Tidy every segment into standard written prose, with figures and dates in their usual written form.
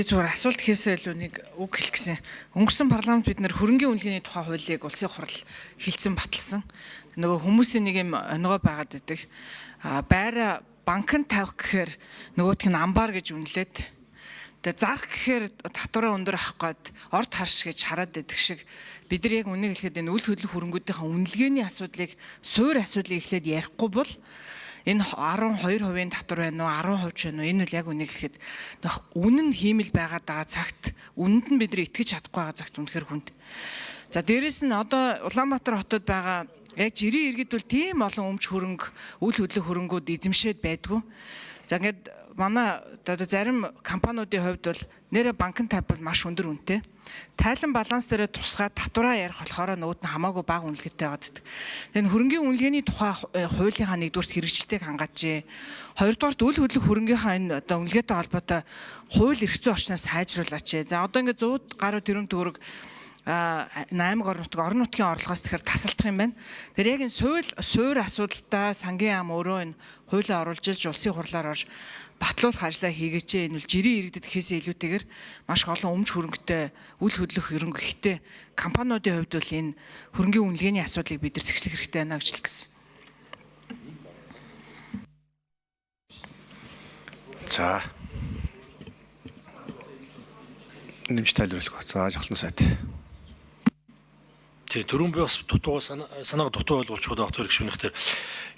Зүгээр асуулт хийсээ илүү нэг үг хэлэх гэсэн. Өнгөрсөн парламент бид нэр хөрөнгөний үнэлгээний тухай хуулийг улсын хурал хилцэн баталсан. Нөгөө хүмүүсийн нэг юм оногоо байгаад байдаг. Байраа банкнд тавих гэхээр нөгөөх нь амбар гэж үнэлээд тэгээ зарх гэхээр татвараа өндөр авах гээд орд харш гэж хараад байдаг шиг бид нар яг үнийг хэлэхэд энэ үл хөдлөх хөрөнгүүдийн үнэлгээний асуудлыг суур асуудлыг эхлээд ярихгүй бол энэ 12% татвар байна уу 10% байна уу энэ үл яг үнийг хэлэхэд үнэн хиймэл байгаад байгаа цагт үнэнд нь бид нар итгэж чадахгүй байгаа цагт үнэхээр хүнд. За дээрэс нь одоо Улаанбаатар хотод байгаа яг жирийн иргэд бол тийм олон өмч хөрөнгө үл хөдлөх хөрөнгүүд эзэмшээд байдгүй. За ингээд манай одоо зарим компаниудын хувьд бол нэрэ банкнд тавьбал маш өндөр үнэтэй. Тайлан баланс дээр тусгаад татвараа ярих болохоор нөгөөд нь хамаагүй бага үнэлгээтэй байгаад. Тэгэхээр хөрөнгөний үнэлгээний тухай хуулийнхаа нэгдүгürt хэрэгжилтэйг хангаач. Хоёрдугаарт үл хөдлөх хөрөнгийнхаа энэ одоо үнэлгээтэй холбоотой хууль эрх зүйн орчноо сайжруулаач. За одоо ингээд 100 гаруй тэрбум төгрөг 8 орон нутгийн орлогоос тэгэхээр тасалдах юм байна. Тэгэхээр яг энэ суур асуудалтай сангийн ам өөрөө энэ хуулиа оруулж илж улсын хурлаар орж батлуулах ажлаа хийгээч. Энэ бол жирийн иргэдэд ихээсээ илүүтэйгээр маш олон өмч хөрөнгөтэй үл хөдлөх хөрөнгө ихтэй компаниудын хувьд бол энэ хөрөнгөний үнэлгээний асуудлыг бид нар зэгслэх хэрэгтэй байна гэж хэлэх гэсэн. За. Нэмж тайлбарлах. За жолтон сайд. Тий, түрүүн би бас дутуу санаага дутуу болгуулж байгаа доктор гişүнийх дээр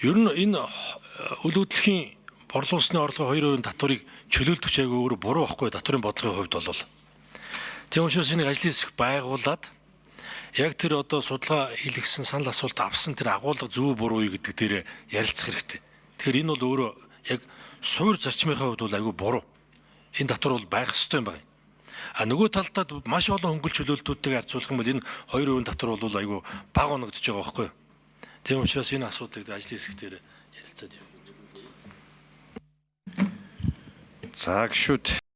ер нь энэ үл хөдлөхийн борлуулсны орлого 2% татварыг чөлөөлдөг ч яг өөрөө буруу байхгүй татварын бодлогын хувьд бол. Тийм учраас энийг ажлын хэсэг байгуулад яг тэр одоо судалгаа хийлгэсэн санал асуулт авсан тэр агуулга зөв буруу гэдэг дээр ярилцах хэрэгтэй. Тэгэхээр энэ бол өөрөө яг суур зарчмынхаа хувьд бол айгүй буруу. Энэ татвар бол байх ёстой юм байна. А нөгөө талдаа маш олон хөнгөлт чөлөөлтүүдтэйг харьцуулах юм бол энэ 2% татвар бол айгүй бага оногдож байгаа байхгүй юу. Тийм учраас энэ асуудлыг ажлын хэсэг дээр ярилцаад явна. За гişүүд